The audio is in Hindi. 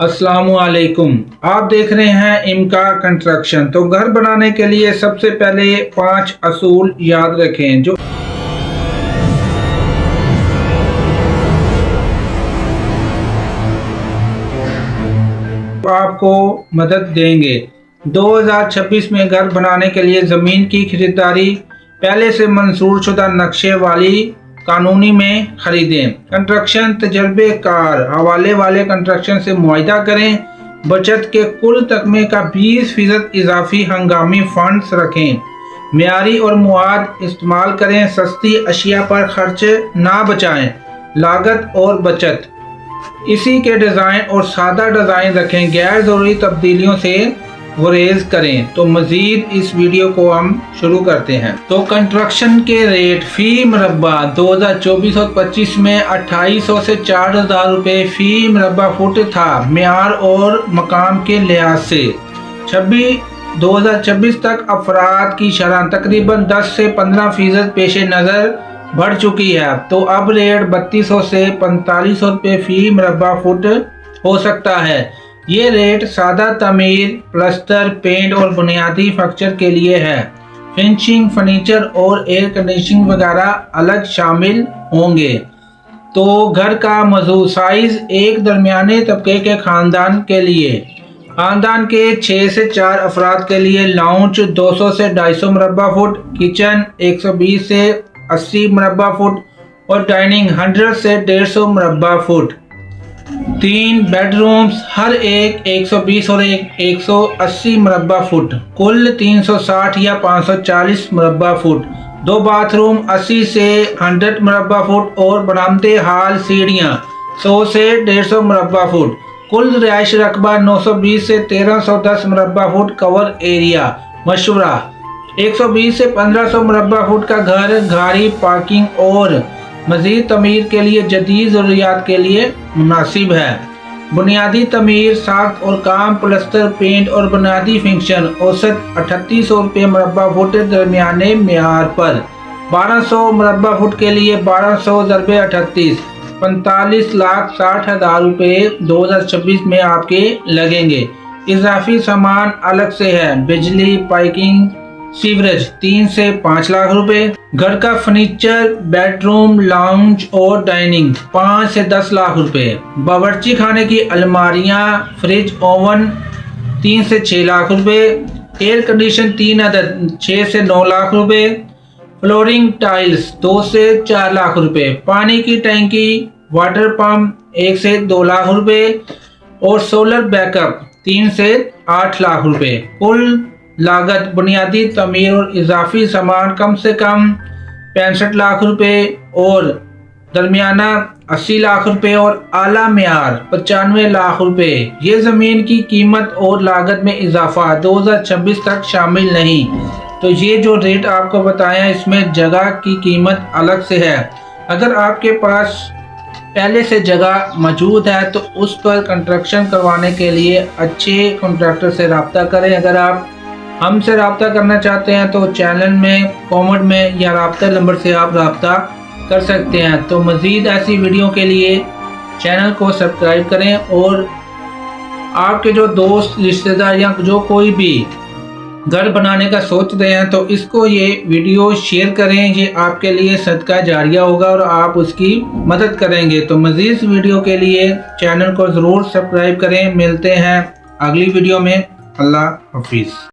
अस्सलाम वालेकुम। आप देख रहे हैं इमका कंस्ट्रक्शन। तो घर बनाने के लिए सबसे पहले 5 असूल याद रखें जो आपको मदद देंगे। 2026 में घर बनाने के लिए ज़मीन की खरीदारी पहले से मंजूर शुदा नक्शे वाली कानूनी में खरीदें। कंस्ट्रक्शन तजर्बेकार हवाले वाले कंस्ट्रक्शन से मुआहिदा करें। बचत के कुल तकमे का 20% इजाफी हंगामी फंड्स रखें। मियारी और मुआद इस्तेमाल करें। सस्ती अशिया पर खर्च ना बचाएं। लागत और बचत इसी के डिज़ाइन और सादा डिज़ाइन रखें। गैर ज़रूरी तब्दीलियों से गुरेज करें। तो मज़ीद इस वीडियो को हम शुरू करते हैं। तो कंस्ट्रक्शन के रेट फ़ी मरबा 2024 और 25 में 2800 से 4000 रुपये फ़ी मरबा फुट था। म्यार और मकाम के लिहाज से 2026 तक अफराद की शरह तकरीबन 10 से 15% पेश नज़र बढ़ चुकी है। तो अब रेट 3200 से 4500 रुपये फ़ी मरबा फुट हो सकता है। ये रेट सादा तमीर, प्लस्तर, पेंट और बुनियादी फैक्चर के लिए है। फिनिशिंग, फर्नीचर और एयर कंडीशनिंग वगैरह अलग शामिल होंगे। तो घर का मौजूद साइज एक दरमियाने तबके के खानदान के लिए, खानदान के 6 से 4 अफराद के लिए लाउंज 200 से 250 मुरब्बा फुट, किचन 120 से 80 मुरब्बा फुट और डाइनिंग 100 से 150 मुरब्बा फुट। 3 बेडरूम्स हर एक 120 और एक 180 मुरब्बा फुट, कुल 360 या 540 मुरब्बा फुट। 2 बाथरूम 80 से 100 मुरब्बा फुट और बरामदे हाल सीढ़ियाँ 100 से 150 मुरब्बा फुट। कुल रिहाइश रकबा 920 से 1310 मुरब्बा फुट। कवर एरिया मशवरा 120 से 1500 मुरब्बा फुट का घर गाड़ी पार्किंग और मज़ीद तमीर के लिए जदीद ज़रूरियात के लिए मुनासिब है। बुनियादी तमीर, साख्त और काम, प्लस्तर, पेंट और बुनियादी फिक्शन औसत 3800 रुपये मुरब्बा फुट दरमियाने म्यार पर। 1200 मुरब्बा फुट के लिए 1200 ज़रबे 38 45,60,000 रुपये 2026 में आपके लगेंगे। इजाफी सामान अलग से है। बिजली, पाइपिंग, सीवरेज 3 से 5 लाख रुपए। घर का फर्नीचर, बेडरूम, लाउंज और डाइनिंग 5 से 10 लाख रुपए। बावर्ची खाने की अलमारियां, फ्रिज, ओवन 3 से 6 लाख रुपए। एयर कंडीशन 3 अदद 6 से 9 लाख रुपए। फ्लोरिंग टाइल्स 2 से 4 लाख रुपए। पानी की टैंकी, वाटर पंप 1 से 2 लाख रुपए और सोलर बैकअप 3 से 8 लाख रुपए। कुल लागत बुनियादी तमीर और इजाफी सामान कम से कम 65 लाख रुपए और दरमियाना 80 लाख रुपए और आला म्यार 95 लाख रुपए। ये ज़मीन की कीमत और लागत में इजाफा 2026 तक शामिल नहीं। तो ये जो रेट आपको बताया इसमें जगह की कीमत अलग से है। अगर आपके पास पहले से जगह मौजूद है तो उस पर कंस्ट्रक्शन करवाने के लिए अच्छे कॉन्ट्रैक्टर से रब्ता करें। अगर आप हमसे रब्ता करना चाहते हैं तो चैनल में कमेंट में या रब्ता नंबर से आप रब्ता कर सकते हैं। तो मज़ीद ऐसी वीडियो के लिए चैनल को सब्सक्राइब करें और आपके जो दोस्त, रिश्तेदार या जो कोई भी घर बनाने का सोच रहे हैं तो इसको ये वीडियो शेयर करें। ये आपके लिए सदका जारिया होगा और आप उसकी मदद करेंगे। तो मज़ीद वीडियो के लिए चैनल को ज़रूर सब्सक्राइब करें। मिलते हैं अगली वीडियो में। अल्लाह हाफिज़।